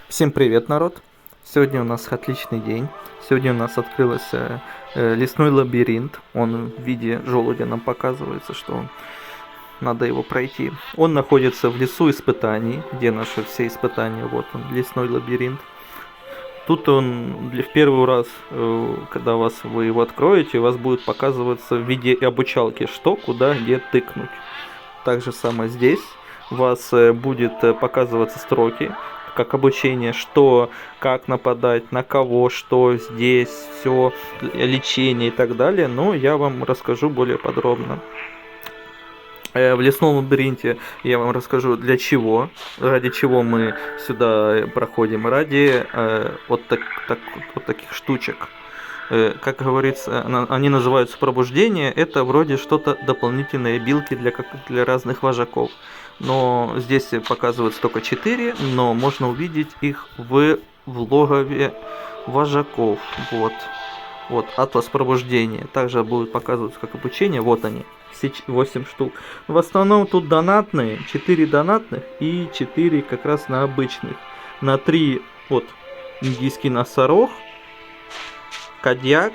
Всем привет, народ! Сегодня у нас отличный день. Сегодня у нас открылся лесной лабиринт. Он в виде желудя нам показывается, что надо его пройти. Он находится в лесу испытаний, где наши все испытания. Вот он, лесной лабиринт. Тут он в первый раз, когда вы его откроете, у вас будет показываться в виде обучалки, что, куда, где тыкнуть. Так же самое здесь. У вас будет показываться строки, как обучение, что, как нападать, на кого, что здесь, все, лечение и так далее. Но я вам расскажу более подробно. В лесном лабиринте я вам расскажу для чего, ради чего мы сюда проходим, ради вот таких штучек. Как говорится, они называются пробуждение, это вроде что-то дополнительные билки для разных вожаков. Но здесь показываются только 4, но можно увидеть их в логове вожаков. Вот, атлас пробуждения. Также будет показываться как обучение. Вот они, 8 штук. В основном тут донатные, 4 донатных и 4 как раз на обычных. На 3 вот индийский носорог, кадьяк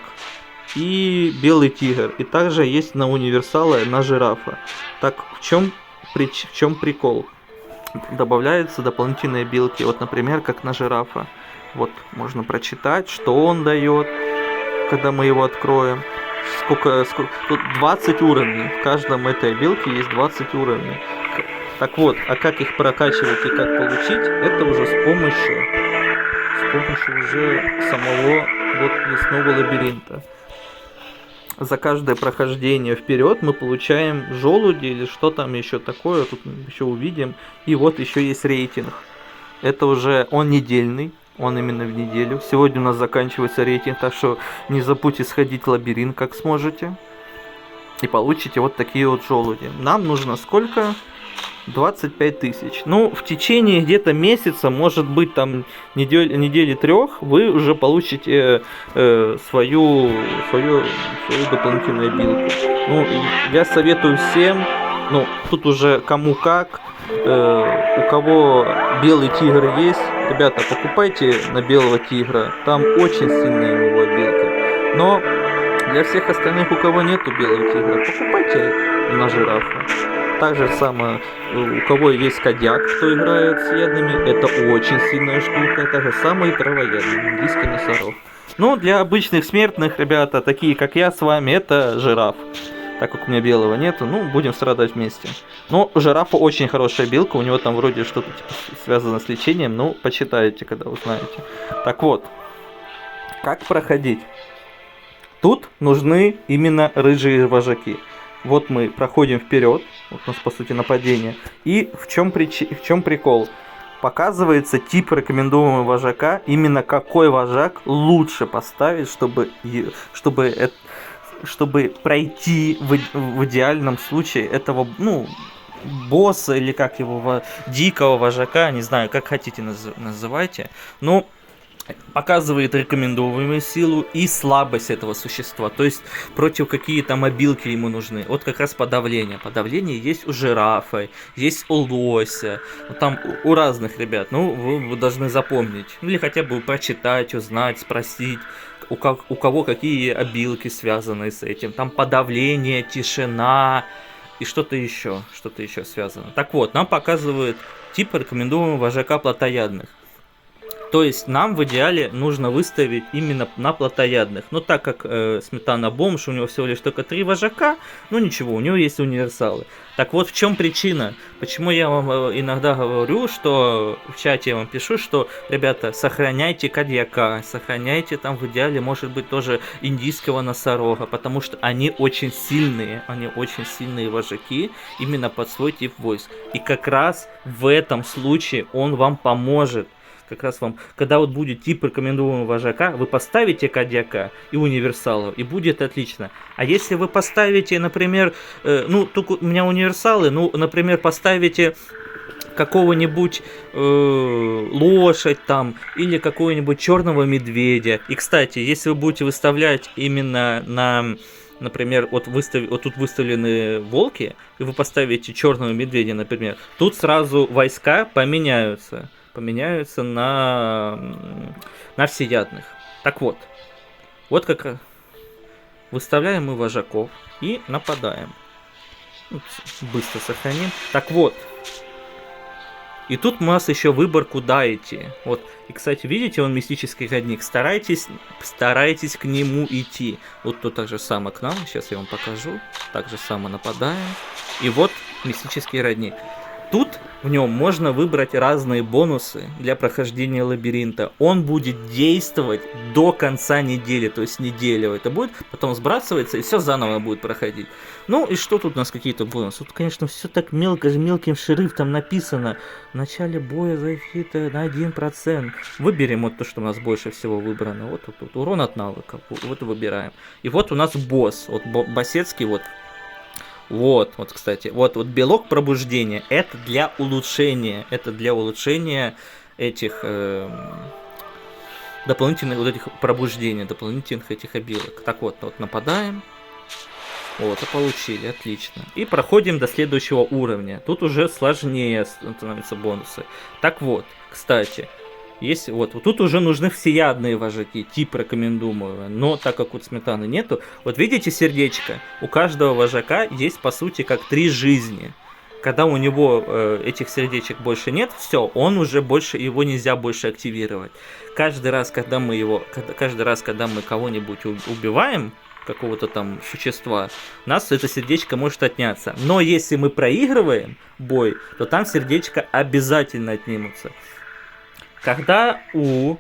и белый тигр. И также есть на универсалы на жирафа. Так, в чем прикол? Добавляются дополнительные билки. Вот, например, как на жирафа. Вот, можно прочитать, что он дает, когда мы его откроем. Тут 20 уровней. В каждом этой билке есть 20 уровней. Так вот, а как их прокачивать и как получить, это уже с помощью уже самого вот лесного лабиринта. За каждое прохождение вперед мы получаем желуди или что там еще такое, тут еще увидим. И вот еще есть рейтинг. Это уже он недельный, он именно в неделю. Сегодня у нас заканчивается рейтинг, так что не забудьте сходить в лабиринт, как сможете. И получите вот такие вот желуди. Нам нужно сколько? 25 тысяч. Ну, в течение где-то месяца, может быть, там недели 3, вы уже получите свою дополнительную билку. Ну, я советую всем, ну, тут уже кому как, у кого белый тигр есть, ребята, покупайте на белого тигра, там очень сильная у него билка. Но для всех остальных, у кого нету белого тигра, покупайте на жирафа. Так же самое, у кого есть кадьяк, кто играет с ядными, это очень сильная штука. Так же самое и травоядный, индийский носорог. Но для обычных смертных, ребята, такие как я с вами, это жираф. Так как у меня белого нету, ну, будем страдать вместе. Но у жирафа очень хорошая билка, у него там вроде что-то типа связано с лечением, ну, почитайте, когда узнаете. Так вот, как проходить? Тут нужны именно рыжие вожаки. Вот мы проходим вперед, вот у нас по сути нападение. И в чем прикол? Показывается тип рекомендуемого вожака, именно какой вожак лучше поставить, чтобы пройти в идеальном случае этого, ну, босса или как его, дикого вожака, не знаю, как хотите называйте. Ну, показывает рекомендуемую силу и слабость этого существа, то есть против какие там мобилки ему нужны. Вот как раз подавление. Подавление есть у жирафа, есть у лося, ну, там у разных ребят. Ну, вы должны запомнить, или хотя бы прочитать, узнать, спросить, у кого какие обилки связаны с этим. Там подавление, тишина и что-то еще связано. Так вот, нам показывают тип рекомендуемого вожака плотоядных. То есть нам в идеале нужно выставить именно на плотоядных. Но так как Сметана бомж, у него всего лишь только 3 вожака, ну ничего, у него есть универсалы. Так вот в чем причина? Почему я вам иногда говорю, что в чате я вам пишу, что, ребята, сохраняйте кадьяка, сохраняйте там в идеале, может быть, тоже индийского носорога, потому что они очень сильные вожаки именно под свой тип войск. И как раз в этом случае он вам поможет. Как раз вам, когда вот будет тип рекомендуемого вожака, вы поставите кадьяка и универсалов, и будет отлично. А если вы поставите, например, ну, только у меня универсалы, ну, например, поставите какого-нибудь лошадь там, или какого-нибудь черного медведя. И, кстати, если вы будете выставлять именно на... Например, вот тут выставлены волки, и вы поставите черного медведя, например, тут сразу войска поменяются. поменяются на всеядных. Так вот. Вот как раз выставляем мы вожаков и нападаем. Быстро сохраним. Так вот. И тут у нас еще выбор, куда идти. Вот. И, кстати, видите, он мистический родник. Старайтесь к нему идти. Вот тут так же самое к нам. Сейчас я вам покажу. Так же самое нападаем. И вот мистический родник. Тут в нем можно выбрать разные бонусы для прохождения лабиринта. Он будет действовать до конца недели, то есть неделю это будет, потом сбрасывается и все заново будет проходить. Ну и что тут у нас какие-то бонусы? Тут, конечно, все так мелко, мелким шрифтом написано. В начале боя защита на 1%. Выберем вот то, что у нас больше всего выбрано. Вот тут урон от навыков. Вот выбираем. И вот у нас босс. Вот Басецкий вот. Вот, кстати, вот белок пробуждения, это для улучшения этих дополнительных вот этих пробуждений, дополнительных этих обилок. Так вот нападаем, вот, и получили, отлично. И проходим до следующего уровня, тут уже сложнее становятся бонусы. Так вот, кстати, есть вот тут уже нужны всеядные вожаки, тип рекомендуемого, но так как вот сметаны нету, вот видите сердечко, у каждого вожака есть по сути как 3 жизни. Когда у него этих сердечек больше нет, все, он уже больше, его нельзя больше активировать. Каждый раз, когда мы кого-нибудь убиваем, какого-то там существа, у нас это сердечко может отняться. Но если мы проигрываем бой, то там сердечко обязательно отнимутся. Когда у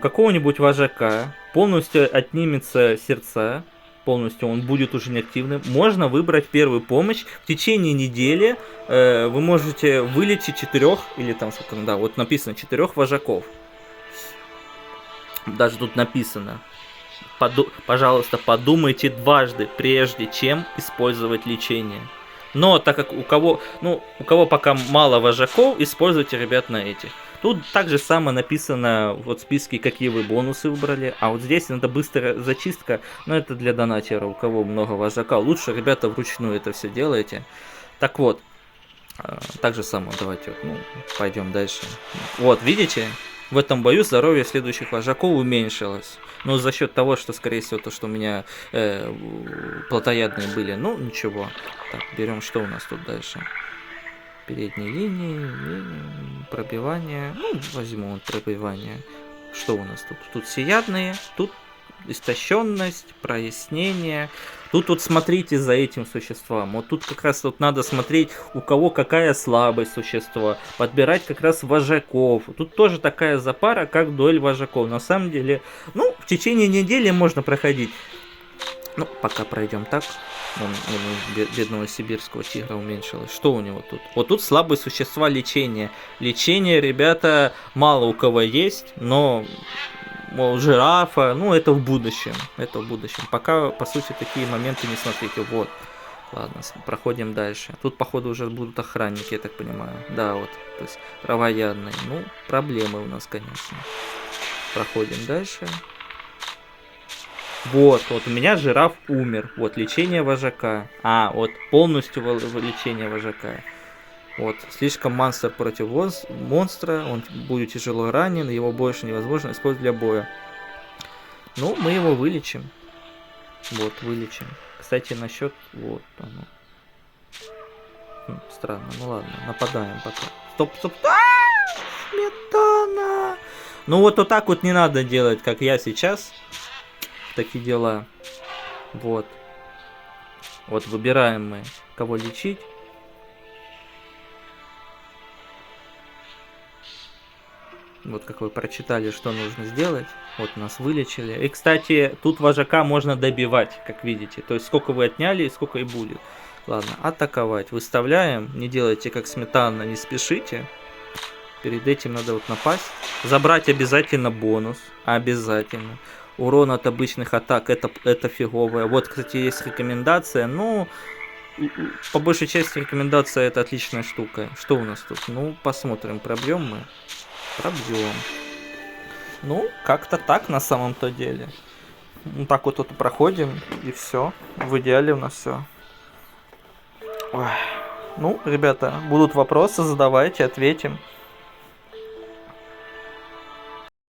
какого-нибудь вожака полностью отнимется сердца, полностью он будет уже неактивным, можно выбрать первую помощь. В течение недели вы можете вылечить 4 или там сколько, да, вот написано 4 вожаков. Даже тут написано. Пожалуйста, подумайте дважды, прежде чем использовать лечение. Но так как у кого пока мало вожаков, используйте, ребят, на этих. Тут также самое написано вот в списке, какие вы бонусы выбрали. А вот здесь надо быстрая зачистка. Но это для донатера, у кого много вожака. Лучше, ребята, вручную это все делаете. Так вот. Так же самое, давайте пойдем дальше. Вот, видите? В этом бою здоровье следующих вожаков уменьшилось. Но за счет того, что, скорее всего, то, что у меня плотоядные были. Ну, ничего. Так, берем, что у нас тут дальше? Передние линии, пробивание. Ну, возьму пробивание. Что у нас тут? Тут всеядные, тут истощенность, прояснение. Тут вот смотрите за этим существом. Вот тут как раз вот надо смотреть, у кого какая слабость существа. Подбирать как раз вожаков. Тут тоже такая запара, как дуэль вожаков. На самом деле, в течение недели можно проходить. Пока пройдем так. Бедного сибирского тигра уменьшилось. Что у него тут? Вот тут слабые существа лечения. Лечение, ребята, мало у кого есть, но... жирафа, это в будущем. Пока, по сути, такие моменты не смотрите. Вот. Ладно, проходим дальше. Тут, походу, уже будут охранники, я так понимаю. Да, вот. То есть, травоядные. Проблемы у нас, конечно. Проходим дальше. Вот у меня жираф умер. Вот, лечение вожака. Вот, полностью лечение вожака. Вот, слишком монстр против монстра, он будет тяжело ранен, его больше невозможно использовать для боя. Мы его вылечим. Вот, вылечим. Кстати, насчет... Вот оно. Странно, ладно, нападаем пока. Стоп. Сметана! Вот так вот не надо делать, как я сейчас. Такие дела. Вот. Вот, выбираем мы, кого лечить. Вот как вы прочитали, что нужно сделать. Вот нас вылечили. И, кстати, тут вожака можно добивать, как видите. То есть, сколько вы отняли, сколько и будет. Ладно, атаковать. Выставляем. Не делайте как сметана, не спешите. Перед этим надо вот напасть. Забрать обязательно бонус. Обязательно. Урон от обычных атак, это фиговое. Вот, кстати, есть рекомендация. По большей части рекомендация это отличная штука. Что у нас тут? Посмотрим, пробьем мы. Пробьем. Как-то так на самом-то деле. Так вот тут проходим, и все. В идеале у нас все. Ну, ребята, будут вопросы, задавайте, ответим.